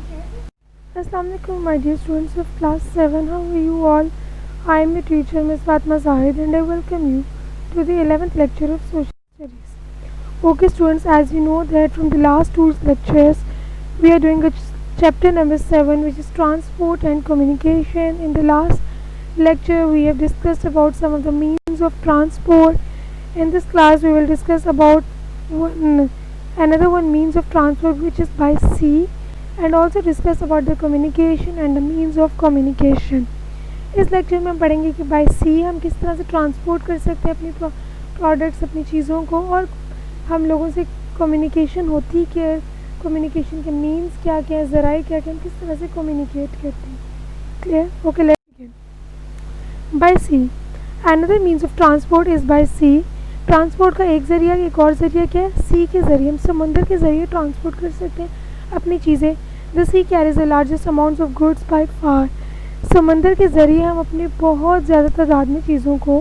Assalamualaikum my dear students of class 7. How are you all? I am your teacher Ms. Fatma Zahid and I welcome you to the 11th lecture of Social Studies. Okay students, as you know that from the last two lectures we are doing a chapter number 7, which is transport and communication. In the last lecture we have discussed about some of the means of transport. In this class we will discuss about another one means of transport, which is by sea, and also discuss about the communication and the means of communication. इस lecture में हम पढ़ेंगे कि bye sea हम किस तरह से transport कर सकते हैं अपनी प्रोडक्ट्स, अपनी चीज़ों को, और हम लोगों से कम्युनिकेशन होती क्या है, कम्युनिकेशन के मीन्स क्या क्या है, ज़राए क्या क्या, हम किस तरह से कम्युनिकेट करते हैं. Clear? Okay, let's begin. By sea another means of transport is by sea. Transport का एक ज़रिया, एक और ज़रिया क्या है? सी के ज़रिए. हम समुंदर के ज़रिए ट्रांसपोर्ट कर सकते हैं अपनी चीज़ें. The sea carries the largest amounts of goods by far. समंदर के ज़रिए हम अपनी बहुत ज़्यादा तादाद में चीज़ों को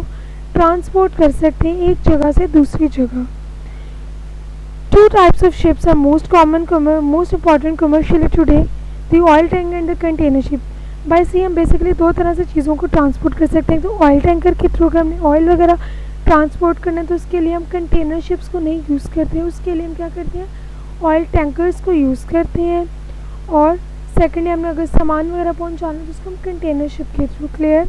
ट्रांसपोर्ट कर सकते हैं एक जगह से दूसरी जगह. Two types of ships are most important commercially today, the oil tanker and the container ship. By sea हम बेसिकली दो तरह से चीज़ों को ट्रांसपोर्ट कर सकते हैं. तो ऑयल टैंकर के थ्रू अगर हमने ऑयल वगैरह ट्रांसपोर्ट करना है तो उसके लिए हम कंटेनर शिप्स को नहीं यूज़ करते हैं. उसके लिए हम क्या करते हैं? ऑयल टैंकर्स को यूज़ करते हैं. और सेकेंडली हमने अगर सामान वगैरह पहुंचाना है तो उसको हम कंटेनर शिप के through. Clear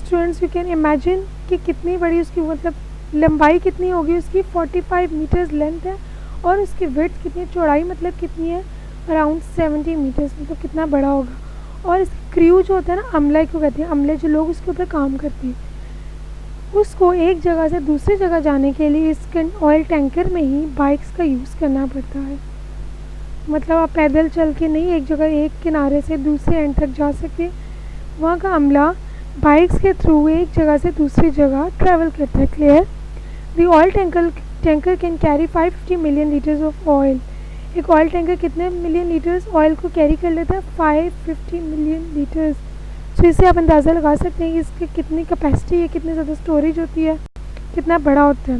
students? You can imagine कि कितनी बड़ी उसकी मतलब लंबाई कितनी होगी. उसकी 45 मीटर्स लेंथ है और उसकी विड्थ कितनी, चौड़ाई मतलब कितनी है, अराउंड 70 मीटर्स. मतलब कितना बड़ा होगा. और इसकी क्रू जो होता है ना, अमले को कहते हैं, अमले जो लोग उसके ऊपर काम करते हैं, उसको एक जगह से दूसरी जगह जाने के लिए इस ऑयल टैंकर में ही बाइक्स का यूज़ करना पड़ता है. मतलब आप पैदल चल के नहीं एक जगह एक किनारे से दूसरे एंड तक जा सकते. वहाँ का अमला बाइक्स के थ्रू एक जगह से दूसरी जगह ट्रैवल करता है. Clear? The oil tanker can carry 550 million litres of oil. एक ऑयल टैंकर कितने मिलियन लीटर्स ऑयल को कैरी कर लेता है? 550 मिलियन लीटर्स. तो इससे आप अंदाज़ा लगा सकते हैं कि इसकी कितनी कैपेसिटी है, कितनी ज़्यादा स्टोरेज होती है, कितना बड़ा होता है.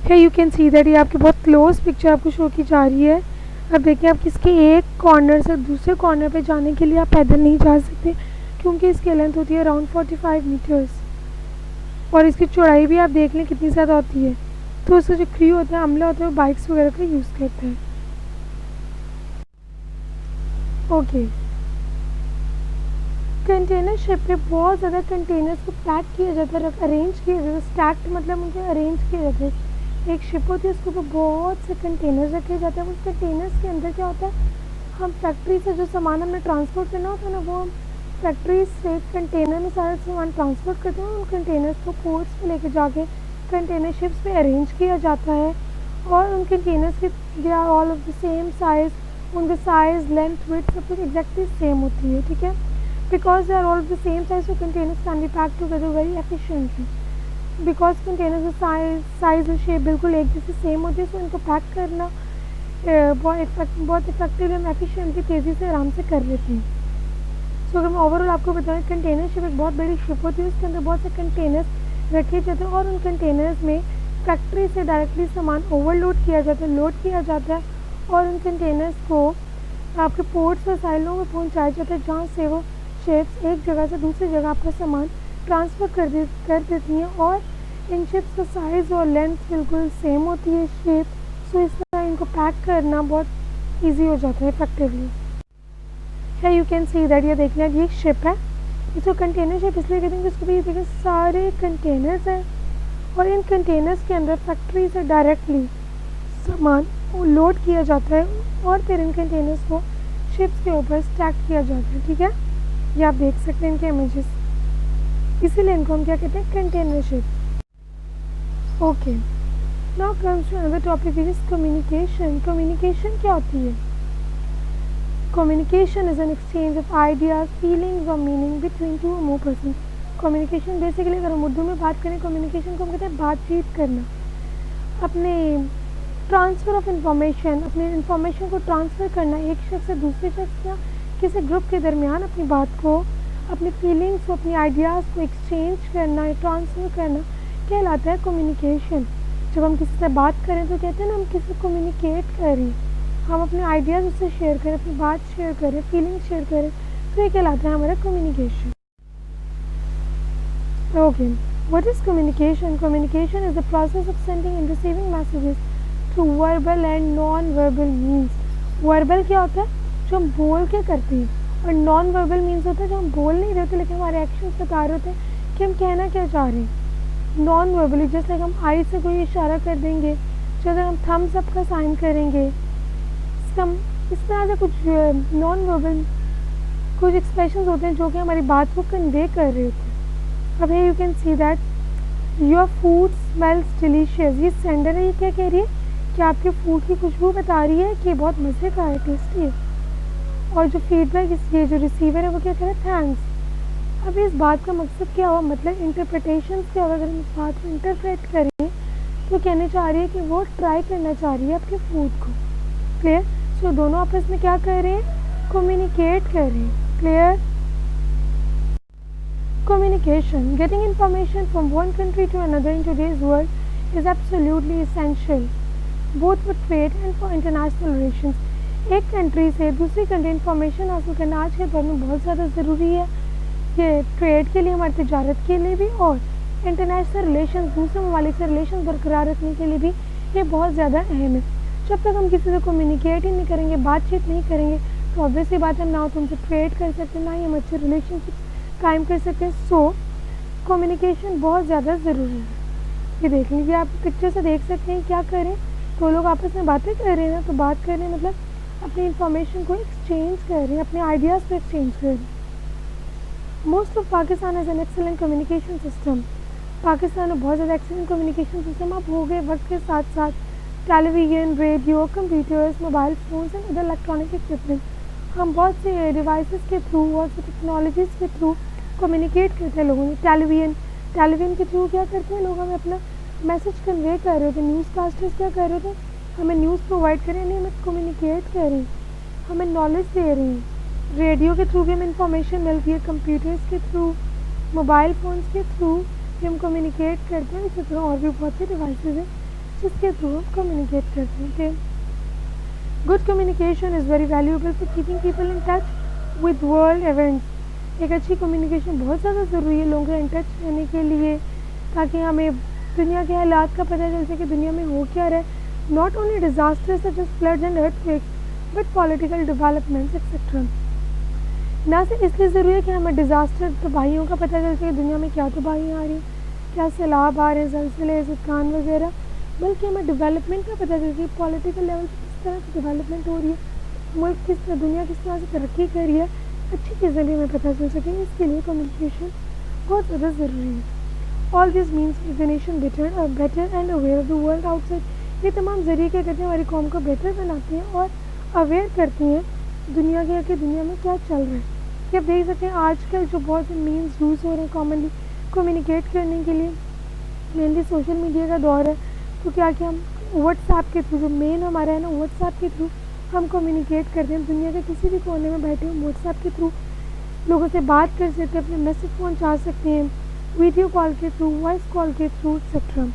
है यू कैन सी दैट, ये आपकी बहुत क्लोज पिक्चर आपको शो की जा रही है. अब देखिए, आप किसके एक कॉर्नर से दूसरे कॉर्नर पे जाने के लिए आप पैदल नहीं जा सकते क्योंकि इसकी लेंथ होती है अराउंड 45 मीटर्स. और इसकी चौड़ाई भी आप देख लें कितनी ज़्यादा होती है. तो उसका जो क्रू होता है, अमला होता है, वो बाइक्स वगैरह का यूज़ करता है. ओके, कंटेनर शिप पे बहुत ज़्यादा कंटेनर्स को पैक किया जाता है, अरेंज किया जाता है. स्टैक्ड मतलब उनको अरेंज किया जाता है. एक शिप होती है, उसके ऊपर बहुत से कंटेनर्स रखे जाते हैं. उस कंटेनर्स के अंदर क्या होता है, हम फैक्ट्री से जो सामान हमें ट्रांसपोर्ट करना होता है ना, वो हम फैक्ट्री से कंटेनर में सारा सामान ट्रांसपोर्ट करते हैं. उन कंटेनर्स को पोर्ट्स पे लेके जाके कंटेनर शिप्स पे अरेंज किया जाता है. और उन कंटेनर्स के they are all of the same size. उनका साइज़, लेंथ, विड्थ सब कुछ एग्जैक्टली सेम होती है. ठीक है? Because they are all of the same size, so containers can be packed together very efficiently. Because containers का size और shape बिल्कुल एक जैसे सेम होती है, सो इनको पैक करना बहुत इफेक्टिव, हम एफिशिएंटली तेज़ी से आराम से कर लेते हैं. सो अगर मैं ओवरऑल आपको बताऊँ, कंटेनर शिप एक बहुत बड़ी शिप होती है. उसके अंदर बहुत से कंटेनर्स रखे जाते हैं और उन कंटेनर्स में फैक्ट्री से डायरेक्टली सामान ओवरलोड किया जाता है, लोड किया जाता है. और उन कंटेनर्स को आपके पोर्ट्स और साइलों में पहुँचाया जाता है, जहाँ से वो शिप्स एक जगह से दूसरी जगह आपका सामान ट्रांसफ़र कर देती हैं. और इन शिप्स का साइज़ और लेंथ बिल्कुल सेम होती है, शेप. सो इस तरह इनको पैक करना बहुत इजी हो जाता है इफेक्टिवली. है यू कैन सी दैट, ये देखना ये एक शिप है. इसको कंटेनर शिप इसलिए कहते हैं कि उसके भी देखिए सारे कंटेनर्स हैं और इन कंटेनर्स के अंदर फैक्ट्री से डायरेक्टली सामान लोड किया जाता है और फिर इन कंटेनर्स को शिप्स के ऊपर स्टैक किया जाता है. ठीक है? ये आप देख सकते हैं इनके इमेजेस. इसीलिए इनको हम क्या कहते हैं? Container ship. Okay, now comes to another topic which is communication. Communication क्या होती है? Communication is an exchange of ideas, feelings और मीनिंग बिटवीन टू और मोर पर्सन. कम्युनिकेशन बेसिकली अगर हम उर्दू में बात करें, कम्युनिकेशन को हम कहते हैं बातचीत करना. अपने ट्रांसफ़र ऑफ इंफॉर्मेशन, अपने इंफॉर्मेशन को ट्रांसफ़र करना एक शख्स से दूसरे शख्स या किसी ग्रुप के दरमियान अपनी बात को, अपनी फीलिंग्स को, अपनी आइडियाज़ को एक्सचेंज करना, ट्रांसफ़र करना कहलाता है कम्युनिकेशन. जब हम किसी से बात करें तो कहते हैं ना हम किसी से कम्युनिकेट कर रही, हम अपने आइडियाज़ उससे शेयर करें, अपनी बात शेयर करें, फीलिंग्स शेयर करें, तो ये कहलाता है हमारा communication. Okay, what is communication? Communication is the process of sending end receiving messages through verbal and non verbal means. Verbal क्या होता है? जो हम बोल के करते हैं, और नॉन वर्बल मीन्स होता है जो हम बोल नहीं रहे होते लेकिन हमारे एक्शंस बता रहे होते हैं कि हम कहना क्या चाह रहे हैं। नॉन वर्बली जैसे हम आई से कोई इशारा कर देंगे, जैसे हम थम्स अप का साइन करेंगे, इस तरह से कुछ नॉन वर्बल कुछ एक्सप्रेशंस होते हैं जो कि हमारी बात को कन्वे कर रहे होते हैं। अब you can see that your food smells delicious. ये सेंडर है, ये क्या कह रही है कि आपके फूड की खुशबू बता रही है कि बहुत मज़े का है, टेस्टी है। और जो फीडबैक ये जो रिसीवर है वो क्या कह रहा है? थैंक्स। अब इस बात का मकसद क्या हुआ, मतलब इंटरप्रिटेशन क्या होगा? अगर हम इस बात को इंटरप्रेट करें तो कहने चाह रही है कि वो ट्राई करना चाह रही है आपके फूड को। क्लियर? सो दोनों आपस में क्या कर रहे हैं? कम्युनिकेट कर रहे हैं। Clear? Communication, getting information from one country to another in today's world is absolutely essential both for trade and for international relations. एक कंट्री से दूसरी कंट्री इंफॉर्मेशन हासिल करना आज के दौर में बहुत ज़्यादा ज़रूरी है। ये ट्रेड के लिए, हमारी तजारत के लिए भी, और इंटरनेशनल रिलेशंस, दूसरे ममालिक से रिलेशन बरकरार रखने के लिए भी ये बहुत ज़्यादा अहम है। जब तक हम किसी से कम्युनिकेट ही नहीं करेंगे, बातचीत नहीं करेंगे, तो ऑब्वियसली बात है, ना हो तुमसे ट्रेड कर सकते, ना ही हम अच्छे रिलेशनशिप कायम कर सकते हैं। सो कम्युनिकेशन बहुत ज़्यादा ज़रूरी है। ये देख लीजिए, आप पिक्चर से देख सकते हैं क्या करें, तो लोग आपस में बातें कर रहे हैं ना, तो बात कर रहे हैं मतलब अपनी इंफॉर्मेशन को एक्सचेंज कर रहे हैं, अपने आइडियाज़ को एक्सचेंज कर रहे हैं। Most of Pakistan as an excellent communication system. Pakistan में बहुत ज़्यादा एक्सेलेंट कम्युनिकेशन सिस्टम अब हो गए वक्त के साथ साथ। Television, radio, computers, mobile phones and other electronic equipment, हम बहुत से डिवाइसेस के थ्रू, बहुत से टेक्नोलॉजीज़ के थ्रू कम्युनिकेट करते हैं लोगों ने। टेलीविज़न के थ्रू क्या करते हैं लोग? हमें अपना मैसेज कन्वे कर रहे थे। न्यूज़ कास्टर्स क्या कर रहे थे? हमें न्यूज़ प्रोवाइड कर रहे हैं, हमें कम्युनिकेट कर रहे हैं, हमें नॉलेज दे रहे हैं। रेडियो के थ्रू भी हमें इंफॉर्मेशन मिलती है, कंप्यूटर्स के थ्रू, मोबाइल फ़ोन्स के थ्रू भी हम कम्युनिकेट करते हैं। इसी तरह और भी बहुत से डिवाइसेज हैं जिसके थ्रू हम कम्युनिकेट करते हैं। Good communication is very valuable for keeping people in touch with world events. एक अच्छी कम्युनिकेशन बहुत ज़्यादा ज़रूरी है लोगों के इन टच रहने के लिए, ताकि हमें दुनिया के हालात का पता चल सके, दुनिया में हो क्या रहा है। Not only disasters such as floods and earthquakes but political developments etcetera. ना सिर्फ इसलिए ज़रूरी है कि हमें डिज़ास्टर तबाहियों का पता चल सके, दुनिया में क्या तबाहियाँ आ रही हैं, क्या सैलाब आ रहे हैं, ज़लज़ले, तूफ़ान वगैरह, बल्कि हमें डेवलपमेंट का पता चल सके, पॉलिटिकल लेवल पर किस तरह से डेवलपमेंट हो रही है, मुल्क किस तरह, दुनिया किस तरह से तरक्की कर रही है, अच्छी चीज़ें भी हमें पता चल सकें। इसके लिए कम्युनिकेशन बहुत ज़्यादा ज़रूरी है। All this means the nation better and aware of the world outside. ये तमाम ज़रिए क्या करते हैं? हमारी कौम को बेहतर बनाते हैं और अवेयर करती हैं दुनिया के कि दुनिया में क्या चल रहा है। कि आप देख सकते हैं आजकल जो बहुत से मीन्स यूज़ हो रहे हैं कॉमनली कम्युनिकेट करने के लिए, मेनली सोशल मीडिया का दौर है, तो क्या कि हम व्हाट्सएप के थ्रू, जो मेन हमारा है ना, व्हाट्सएप के थ्रू हम कम्युनिकेट करते हैं। दुनिया के किसी भी कोने में बैठे हम व्हाट्सएप के थ्रू लोगों से बात कर सकते हैं, अपने मैसेज पहुंचा सकते हैं, वीडियो कॉल के थ्रू, वॉइस कॉल के थ्रू एक्सेट्रा।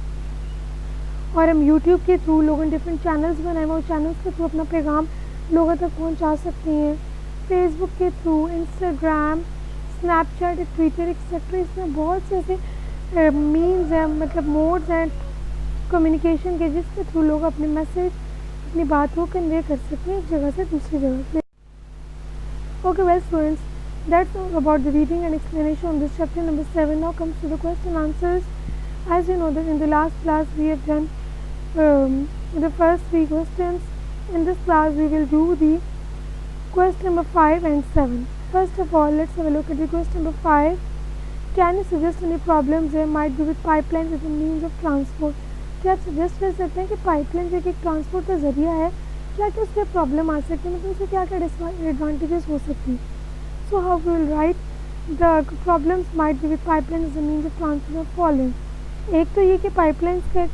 और हम यूट्यूब के थ्रू, लोगों ने डिफरेंट चैनल्स बनाए हुए, उस चैनल्स के थ्रू अपना पैगाम लोगों तक पहुंचा सकते हैं। फेसबुक के through, Instagram, Snapchat, Twitter etcetera, इसमें बहुत से ऐसे मीन्स हैं, मतलब मोड्स हैं कम्युनिकेशन के, जिसके थ्रू लोग अपने मैसेज, अपनी बात को कन्वे कर सकते हैं एक जगह से दूसरी जगह पे। Okay well students, that's all about the reading and explanation on this chapter number 7. Now comes to the question answers. As you know that in the last class we have done the first 3 questions. In this class we will do the question number 5 and 7. First of all, let's have a look at the question number 5. Can you suggest any problems there might be with pipelines as a means of transport? क्या आप suggest कर सकते हैं कि pipeline जो कि एक transport का ज़रिया है, क्या क्या उसके प्रॉब्लम आ सकती है, मतलब उससे क्या क्या डिसएडवांटेजेस हो सकती हैं। So how we will write the problems might be with pipelines as a means of transport of following. एक तो ये कि पाइपलाइंस के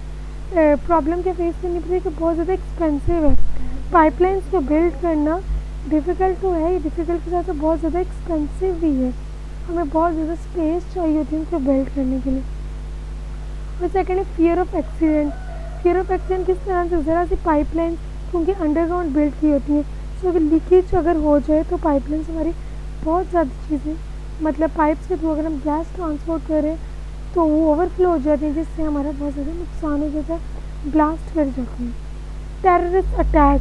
प्रॉब्लम के फेस करनी पड़ेगी कि बहुत ज़्यादा एक्सपेंसिव है। पाइपलाइंस को बिल्ड करना डिफ़िकल्ट तो है ही, डिफ़िकल्ट के साथ साथ बहुत ज़्यादा एक्सपेंसिव भी है, हमें बहुत ज़्यादा स्पेस चाहिए होती है उनको बिल्ड करने के लिए। और सेकेंड है fear of accident. Fear of accident किस तरह से, ज़रा सी पाइपलाइन क्योंकि अंडरग्राउंड बिल्ड की होती हैं। सो अगर लीकेज अगर हो जाए तो पाइपलाइंस हमारी बहुत ज़्यादा चीज़ें मतलब पाइप्स के थ्रू अगर हम गैस ट्रांसपोर्ट करें तो वो ओवरफ्लो हो जाती है, जिससे हमारा बहुत ज़्यादा नुकसान हो जाता है, ब्लास्ट कर जाते हैं। टेररिस्ट अटैक,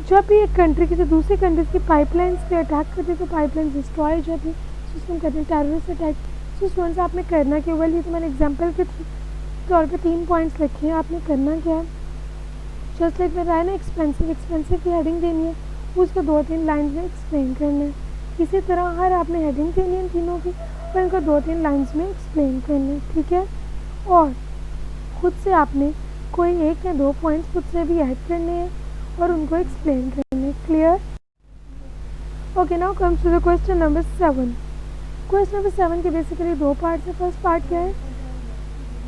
जब भी एक कंट्री किसी दूसरी कंट्रीज की पाइपलाइंस पे अटैक करती है तो पाइपलाइन डिस्ट्रॉय हो जाती है, जिसको हम कहते हैं टेररिस्ट अटैक। सो स्टूडेंट्स आपने करना क्या, वेल ये तो मैंने एग्जांपल के तौर पे 3 पॉइंट्स लिखे हैं, आपने करना क्या है, जस्ट लाइक मेरा है ना एक्सपेंसिव की हेडिंग देनी है, उसको 2-3 लाइन्स में एक्सप्लेन करना है। इसी तरह हर आपने हेडिंग देनी है तीनों की, और इनको 2-3 लाइन्स में एक्सप्लेन करना है, ठीक है। और खुद से आपने कोई 1 या 2 पॉइंट्स खुद से भी ऐड करने हैं और उनको एक्सप्लेन करने, clear. Okay, now comes to the question number 7। Question number 7 के बेसिकली 2 पार्ट्स है। फर्स्ट पार्ट क्या है,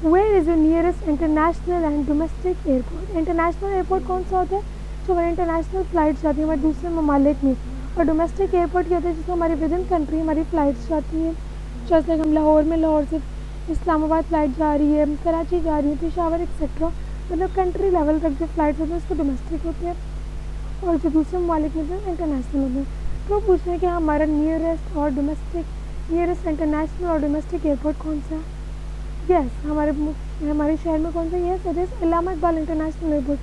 where is your nearest international and domestic airport. International airport कौन सा होता है, जो हमारी इंटरनेशनल फ़्लाइट्स जाती हैं हमारे दूसरे ममालिक में, और डोमेस्टिक एयरपोर्ट क्या होता है जिसमें हमारी विद इन कंट्री हमारी फ़्लाइट्स जाती हैं। जैसे लाइक हम लाहौर में, लाहौर से इस्लामाबाद फ़्लाइट जा रही है, कराची जा रही है, पेशावर एक्सेट्रा, मतलब कंट्री लेवल तक जो फ़्लाइट होती है उसको डोमेस्टिक होती है, और जो दूसरे ममालिक में इंटरनेशनल होते हैं। तो पूछना है कि हमारा नियरेस्ट और डोमेस्टिक, नियरेस्ट इंटरनेशनल और डोमेस्टिक एयरपोर्ट कौन सा है। यस, हमारे शहर में कौन सा, yes it is Allama Iqbal international airport.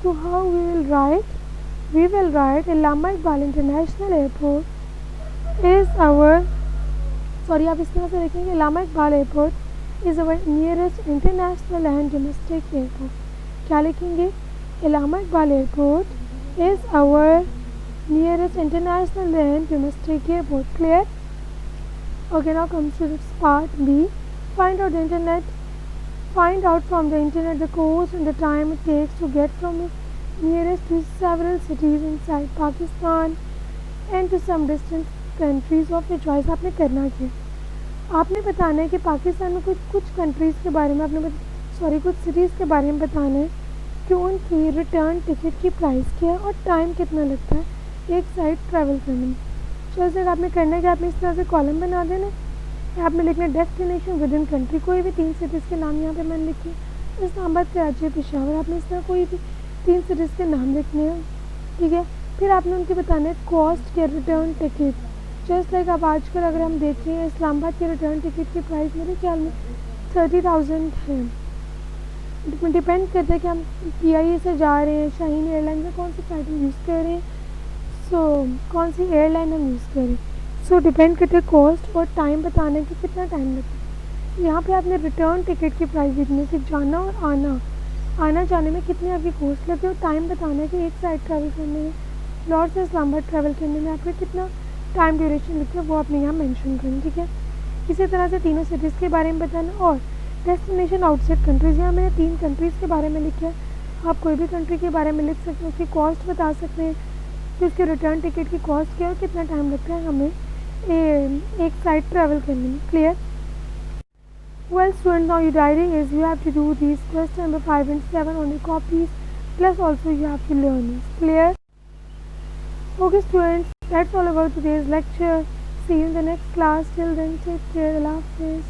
तो how we will write Allama Iqbal international airport is our, sorry आप इस तरह से लिखेंगे, Allama Iqbal airport is our nearest international and domestic airport. क्या लिखेंगे, Allama Iqbal airport is our nearest international and domestic airport, clear. Okay, now comes to this part B. Find out from the internet the cost and the time it takes to get from its nearest to several cities inside Pakistan and to some distant countries of your choice. आपने करना क्या, आपने बताना है कि पाकिस्तान में कुछ countries के बारे में कुछ सिटीज़ के बारे में बताना है कि उनकी रिटर्न टिकट की प्राइस क्या है और टाइम कितना लगता है एक साइड ट्रैवल करने में। जैसे आपने करना है कि आपने इस तरह से कॉलम बना देना है, आपने लिखना है डेस्टिनेशन विद इन कंट्री, कोई भी 3 सिटीज़ के नाम यहाँ पे मैंने लिखे, इस्लामाबाद, कराची, पेशावर, आपने इस तरह कोई भी 3 सिटीज़ के नाम लिखने हैं, ठीक है। फिर आपने उनके बताना है कॉस्ट के, रिटर्न टिकट। जस्ट लाइक अब आजकल अगर हम देखें इस्लामाबाद के रिटर्न टिकट की प्राइस मेरे ख्याल में 30,000 है। डिपेंड करता है कि हम PIA से जा रहे हैं, शाहीन एयरलाइन में कौन सी फ्लाइट हम यूज़ कर रहे हैं, कौन सी एयरलाइन हम यूज़ करें। डिपेंड करते हैं कॉस्ट और टाइम बताने की कितना टाइम लगता है। यहाँ पे आपने रिटर्न टिकट की प्राइस लिखनी है, जाना और आना जाने में कितनी आपकी कॉस्ट लगती है, और टाइम बताना है कि एक साइड ट्रैवल करने में, लाहौर से इस्लामाबाद ट्रैवल करने में आपका कितना टाइम ड्यूरेशन लगता है, वो आपने यहाँ मेंशन करना, ठीक है। इसी तरह से तीनों सिटीज़ के बारे में बताना, और डेस्टिनेशन आउटसाइड कंट्रीज़, यहाँ मैंने 3 कंट्रीज़ के बारे में लिखा है, आप कोई भी कंट्री के बारे में लिख सकते हैं, उसकी कॉस्ट बता सकते हैं कि उसके रिटर्न टिकट की कॉस्ट क्या है और कितना टाइम लगता है हमें एक साइड ट्रैवल करने में, clear. Well students, now your diary is you have to do these questions number 5 and 7 on your copies, plus also you have to learn this, clear. Okay students, that's all about today's lecture. See you in the next class. Till then, take care. Allah Hafiz.